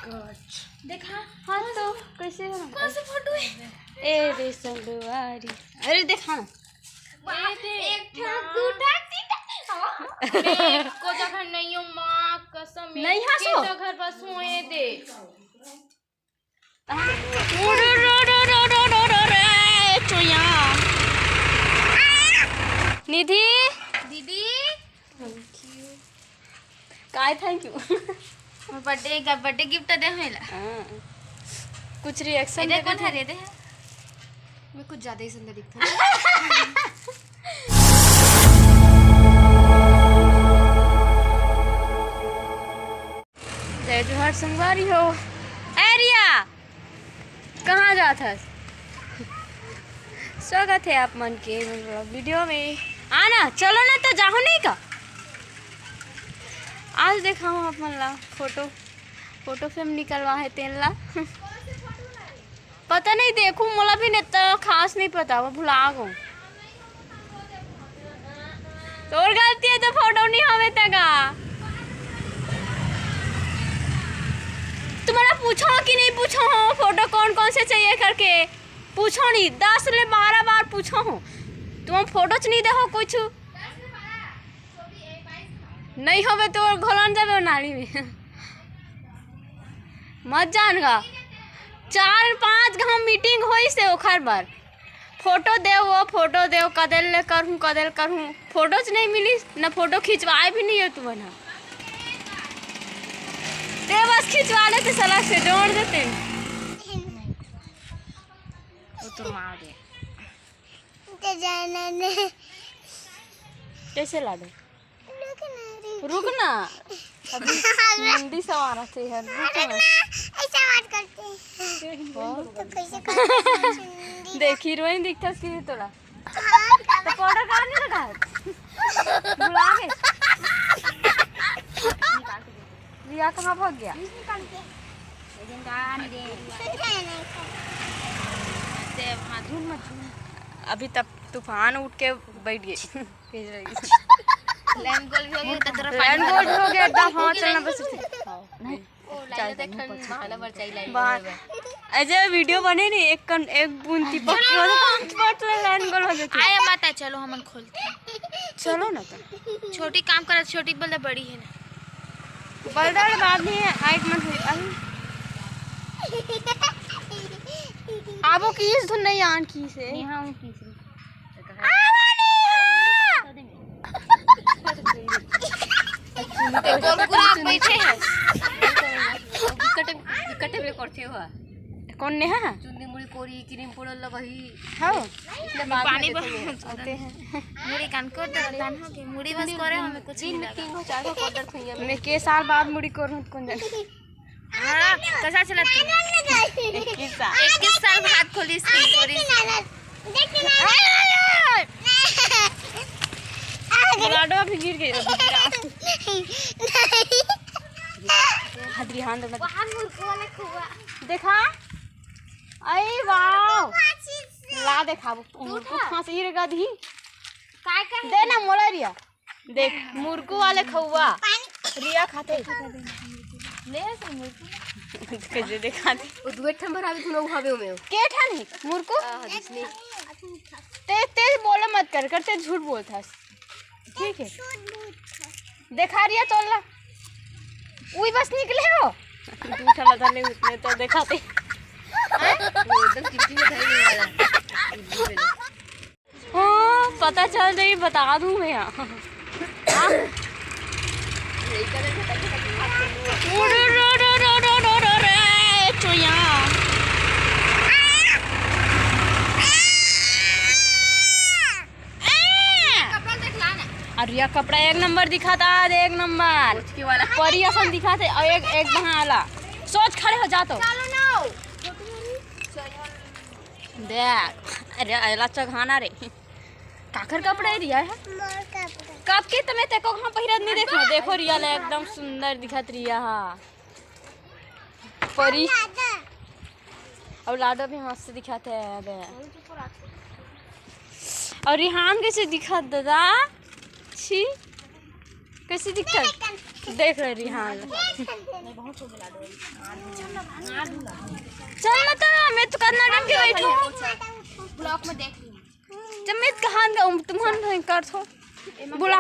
God देखा हाँ तो कैसे कौन सा फोटो है? ए रेशम दुआरी अरे देखा ना एक दूटा तीटा को जगह नहीं हो मां कसम नहीं हंसो जगह बस सोए दे निधि दीदी काय थैंक यू बर्थडे गिफ्ट दे होला कुछ रिएक्शन दे कौन है दे मैं कुछ ज्यादा ही सुंदर दिखता हूं जय जोहार संगवारी हो एरिया कहाँ जात है स्वागत है आप मन के वीडियो में आना चलो ना तो जाओ नहीं का आज देखा हूँ अपन ला फोटो फ्रेम निकलवा है तेन ला पता नहीं देखूं मोला भी नहीं तो खास नहीं पता वो भुला गो तोर गलती है तो फोटो नहीं हवे तगा तुम्हारा पूछो कि नहीं पूछो हो फोटो कौन कौन से चाहिए करके पूछो नहीं 10 से 12 बार पूछो हो तुम फोटो च नहीं देखो कुछ नहीं होवे तो घोलन जावे नाली में मत जानगा 4-5 घंटा मीटिंग होई से ओखर बार फोटो देव कदेल करूँ फोटो च नहीं मिली ना फोटो खिंचवाए भी नहीं है तुम्हारा ते बस खिंचवा लेते सलाह से जोड़ देते वो तो मार दे कैसे लाडो रुकना अभी मंडी सवारा से है ऐसा बात करते हैं तो कैसे करते देख हीरोइन दिखता कि तोरा तो पाउडर कहाँ नहीं लगा है बुला के रिया कहाँ भाग गया अभी तक तूफान उठ के बैठ गई लैंड गोल भी हो गया तो तरफ लैंड गोल्ड हो गया एकदम हाँ चलना बस नहीं लाइन देखन बहाना पर चाहिए लाइन बाहर अजय वीडियो बने नहीं एक बूंद पक्की हो तो 5 बार लैंड गोल्ड हो जाती आया माता चलो हम खोलते चलो ना तो छोटी काम कर छोटी बोले बड़ी है ना बलदार बात नहीं है हाइट मत हुई अब वो किस धुन नहीं आन की से यहां हूं किस बैठे हैं कटे में करते हो कौन ने है चुन्नी मुड़ी कोरी क्रीम पोड़ल लगही हां पानी आते हैं मुड़ी कान कर दे दान हो के मुड़ी बस करे हमें कुछ नहीं लगा 3 4 को ऑर्डर खइया मैं के साल बाद मुड़ी करूं कौन जाने हां कैसा चला तू 21 साल बाद खोली स्किन कोरी लाडो भी गिर गई हदरी हां दे मुर्ख वाले खुआ देखा अरे वाव ला देखा मुर्गो फांसी रे गधी काय कर दे ना मोला रिया देख मुर्गो वाले खौवा रिया खाते ले से मुर्गी कैसे देखा दे ओ दुए ठंबर आवे तू हवे में के ठानी मुर्गो जिसने ते बोले मत करते झूठ बोलता ठीक है देखा रिया तोला उई बस निकले हो दूठा लगा ले उतने तो दिखाते एकदम किटी में धरी वाला हाँ पता चल जाए बता दूं मैं यहाँ अरे यह कपड़ा 1 नंबर दिखाता है 1 नंबर वाला परी असन दिखाते और एक बहाना सोच खड़े हो जा तो देख अरे अला चघाना रे काकर कपड़े रिया है कब के तमे ते को हां पहिरत नहीं देखो रिया ले एकदम सुंदर दिखत रिया हा परी और लाडो भी मस्त दिखाते है और रिहान कैसे दिखत दादा छी कैसी दिखता देख रही हाँ चल ना तो मैं तो करना डर के बैठो ब्लॉक में देख ली जब मैं कहाँ तुम्हारे कर थो बोला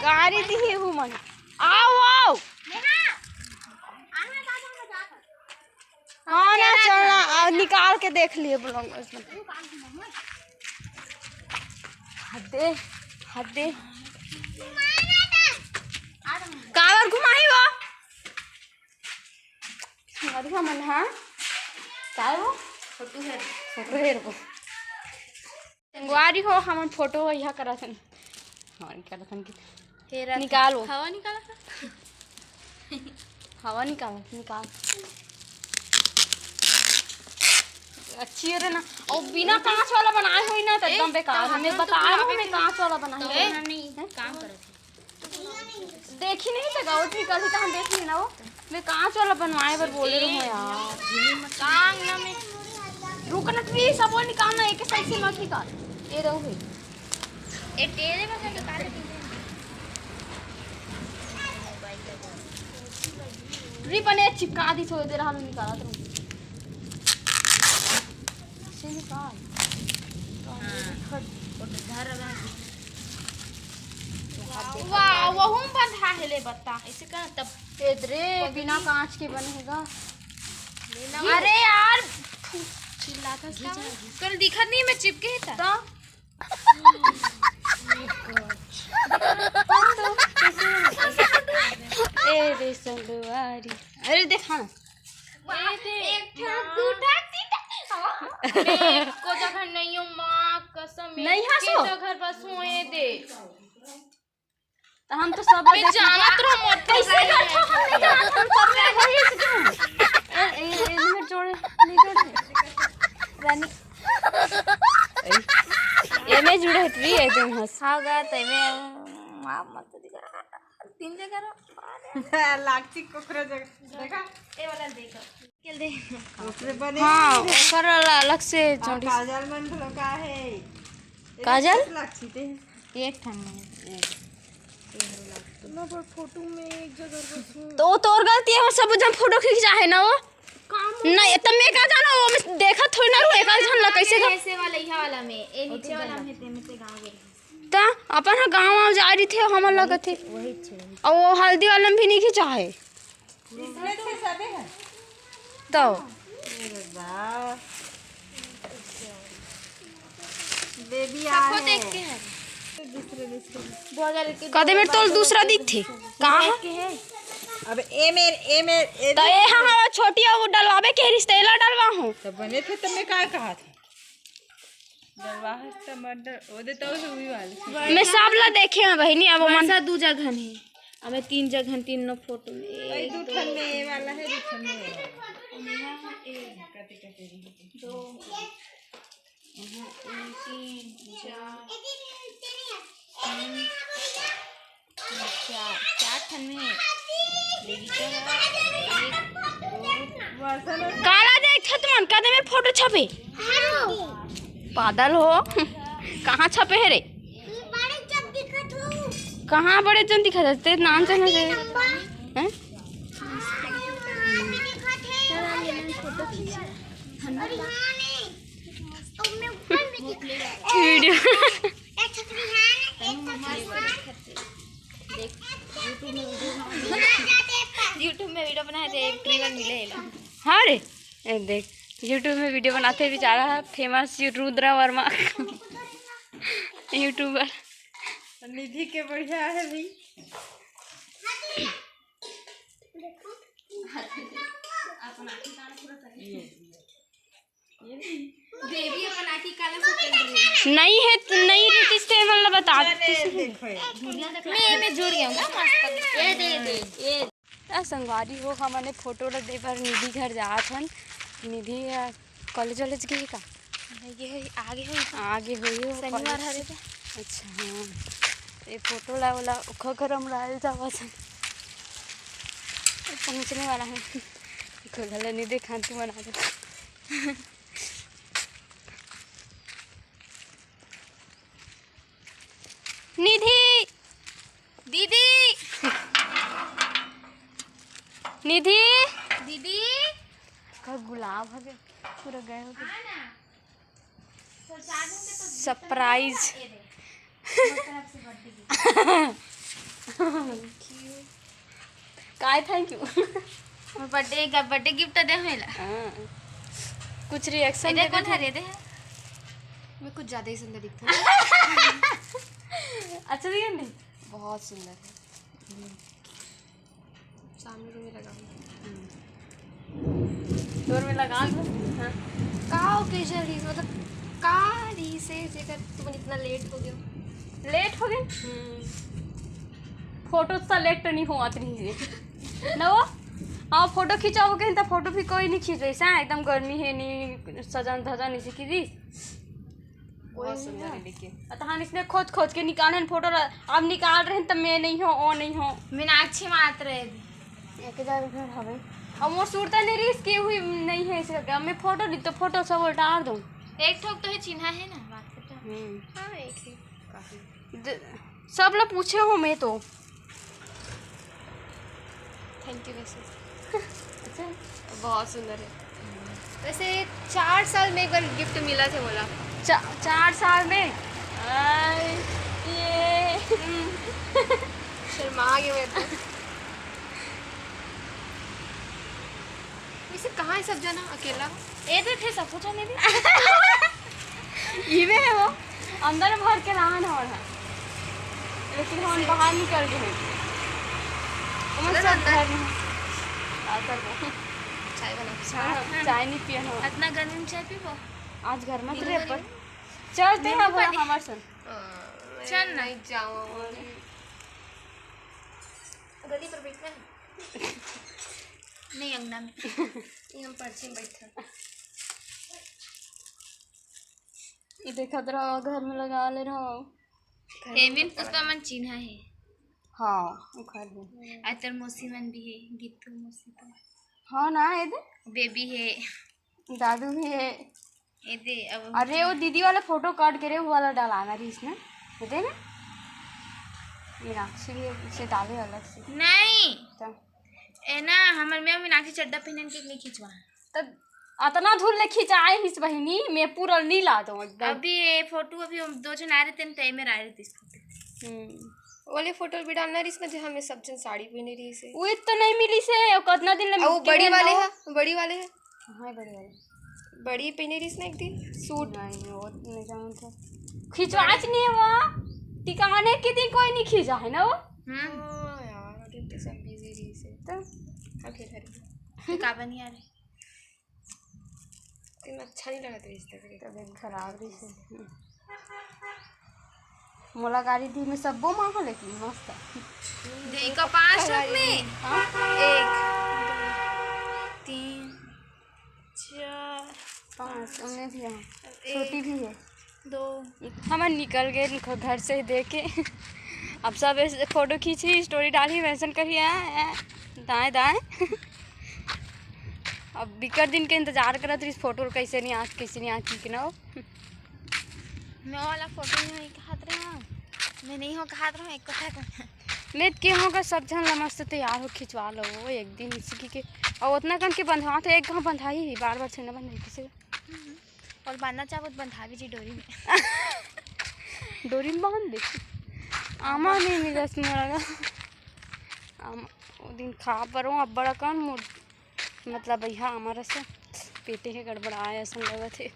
गाड़ी दी है वो मन आओ आओ हाँ ना चलना निकाल के देख लिए ब्लॉग उसमें हदे हदे कावर घुमाई वो गाड़ी का मन हाँ काय वो फोटो है वो संगवारी हो हम फोटो यहाँ करा सन हाँ निकाला सन की निकालो हवा निकाला हवा निकाल अच्छी है ना और बिना कांच वाला बनाए हुई ना तो एकदम बेकार हमें बताया हमें कांच वाला बनाए काम कर देखी नहीं तो गाँव की कल हम देख ली ना वो मैं कांच वाला बनवाए पर बोले रहे हो यार काम ना में रुकना प्लीज सब वो निकालना एक साइड से मत निकाल ये रहो भाई ए तेरे में से निकाल रिबन ये चिपका दी थोड़ी देर हम निकाला तो से निकाल वाह वहु बंधा है ले बता ऐसे का तब रे बिना कांच के बनेगा अरे यार चिल्लाता था कल दिखत नहीं मैं चिपके था तो ए रे संगवारी अरे देखा ना को जगह नहीं हो माँ कसम नहीं हंसो। घर पर सोए दे तो हम तो सब मैं जानत रहो मत कैसे करथो हम नहीं जानत हम सब में वही से क्यों ए में जोड़े नहीं जोड़े रानी ए में जुड़े हटरी है तुम हंसागा ते में मां मत दिखा तीन जगह लागती कोकरा देखा ए वाला देखो खेल दे कोकरे बने हां ओकर अलग से चौड़ी काजल मन का है काजल लागती ते एक ठन फोटो में एक जगह पर तो तोर गलती है वो सब जब फोटो खींचा है ना वो नहीं तब मैं का जानो वो मैं देखा थोड़ी ना रू एक जन ला कैसे ऐसे वाला यहा वाला में ए नीचे वाला में ते गांव गए ता अपन गांव आ जा रही थे हम लगत थे वही छे और वो हल्दी वाला में भी नहीं खींचा है इसमें से सबे है तो वाह बेबी आ सबको देख के है कदे में तो दूसरा दिख थे कहां है अब ए तो ए हां छोटी है वो डलवावे के रिश्तेला डलवा हूं तो बने थे तब मैं क्या कहा था दरवाजा टमाटर ओदे तो हुई वाली मैं सब ला देखे हैं बहनी अब मन मनसा दू जगह है हमें तीन जगह तीनों फोटो में ए दू ठन में ए वाला है दू ठन में दो तीन चार ठन में काला देख मन कदे में फोटो छपे पागल हो कहाँ छपे है रे कहाँ बड़े जन दिखा जाते नाम से हैं वीडियो यूट्यूब में वीडियो बनाए थे एक ट्रिगर मिले हाँ रे ए देख यूट्यूब में वीडियो बनाते बेचारा है फेमस रुद्रा वर्मा यूट्यूबर निधि के बढ़िया है भाई देवी अपन आकी काला से कर रही नहीं है नहीं रहती से मतलब बता मैं जुड़ गया हूं मस्त ये दे ये संगवारी हो हमने फोटो ला दे पर निधि घर जात हन निधि कॉलेज वॉलेज गई का ये आगे हो आगे हुई हो शनिवार हरे अच्छा हाँ ये फोटो ला वाला उखा गरम रहल जावा सन पहुँचने वाला है खोला निधि खान तू बना दे निधि निधि दीदी का गुलाब हगे पूरा गए हो सरप्राइज काय थैंक यू बर्थडे गिफ्ट दे होला कुछ रिएक्शन दे कौन हरे दे मैं कुछ ज्यादा ही सुंदर दिखता हूँ। अच्छा दिया नहीं बहुत सुंदर है। सामने रूम में लगा डोर में लगा लो हाँ का ओकेजन रीज मतलब का रीज से जेकर तुम इतना लेट हो गयो। लेट हो गए फोटो सेलेक्ट नहीं हुआ नहीं ना वो हाँ फोटो खिंचाओगे तो फोटो भी कोई नहीं खींच रही एकदम गर्मी है नहीं सजन धजन इसी की दी बहुत सुंदर है लेकिन हम इसने खोज खोज के निकाले फोटो अब निकाल रहे हैं तो मैं नहीं हो ओ नहीं हो मीनाक्षी मात्र है अब वो सूरता नहीं रिस्क की हुई नहीं है इसका मैं फोटो ली तो फोटो सब उतार दूँ एक ठोक तो है चिन्हा है ना बात करता हाँ एक ही काफी सब लोग पूछे हो मैं तो थैंक यू वैसे अच्छा बहुत सुंदर है। वैसे 4 साल में एक बार गिफ्ट मिला था बोला 4 साल में ये शर्मा गए मैं तो। वैसे कहाँ है सब जना अकेला ए दे थे सब कुछ नहीं इवे है वो अंदर भर के रहा ना है लेकिन हम बाहर निकल गए अंदर चाय बना चाय नहीं पिया हो इतना गर्मी में चाय पीबो आज घर में रहे पर चलते हैं अब हमारे संग चल ना। नहीं जाओ गली पर बैठना है नहीं अंगना में ये हम पर्ची में बैठे ये देखा रहो घर में लगा ले रहो हेमिन पुष्पा मन चिन्हा है हाँ घर में आतर मौसी मन भी है गीतू मौसी तो हाँ ना ये दे बेबी है दादू भी है ये दे अब अरे वो दीदी वाला फोटो काट के रे वो वाला डालाना रही इसने दे ना मीनाक्षी भी उसे डाले अलग से नहीं तब ए ना हमर में मीनाक्षी चड्डा पहनन के नहीं खिंचवा तब अतना धूल ले खिंचाए हिस बहिनी मैं पूरा नीला दो एकदम अभी ये फोटो अभी हम 2 जन आ रहे थे टाइम में आ रहे थे इसको वाले फोटो भी डालना रही इसमें जहाँ मैं सब जन साड़ी पहनी रही से वो तो नहीं मिली से कितना दिन वो बड़ी वाले है बड़ी वाले है हाँ बड़ी वाली बड़ी पहनी रही इसने एक दिन सूट नहीं वो नहीं जाना था खिंचवाच नहीं है वो टिकाने के दिन कोई नहीं खींचा है ना वो हाँ यार अरे तो सब बिजी रही से तो अकेले रही का बनी आ रहे इतना अच्छा नहीं लगा था इस तरह तबियत खराब रही से मोला गाड़ी दी में सबो मांगो लेकिन मस्त दे का 5 रख में 1 3 4 5 उनमें भी है छोटी भी है 2 हम निकल गए घर से देख के अब सब ऐसे फोटो खींची स्टोरी डाली वैसन करिए दाएं दाएं अब बिकर दिन के इंतजार करत रही फोटो कैसे नहीं आज कैसे नहीं आज ठीक ना हो मैं वाला फोटो नहीं कहत रहा मैं नहीं हो कहत रहा एक कथा को मैं के होगा सब जन मस्त तैयार हो खिंचवा लो वो एक दिन इसी के और उतना कन के बंधवा तो एक घाव बंधाई ही बार बार छेना बंधाई किसी और बांधना चाहो बंधा भी जी डोरी में डोरी में बांध दे आमा नहीं मिला मोरा आम वो दिन खा पर अब बड़ा कौन मतलब भैया हमारा से पेटे के गड़बड़ाया ऐसा लगा थे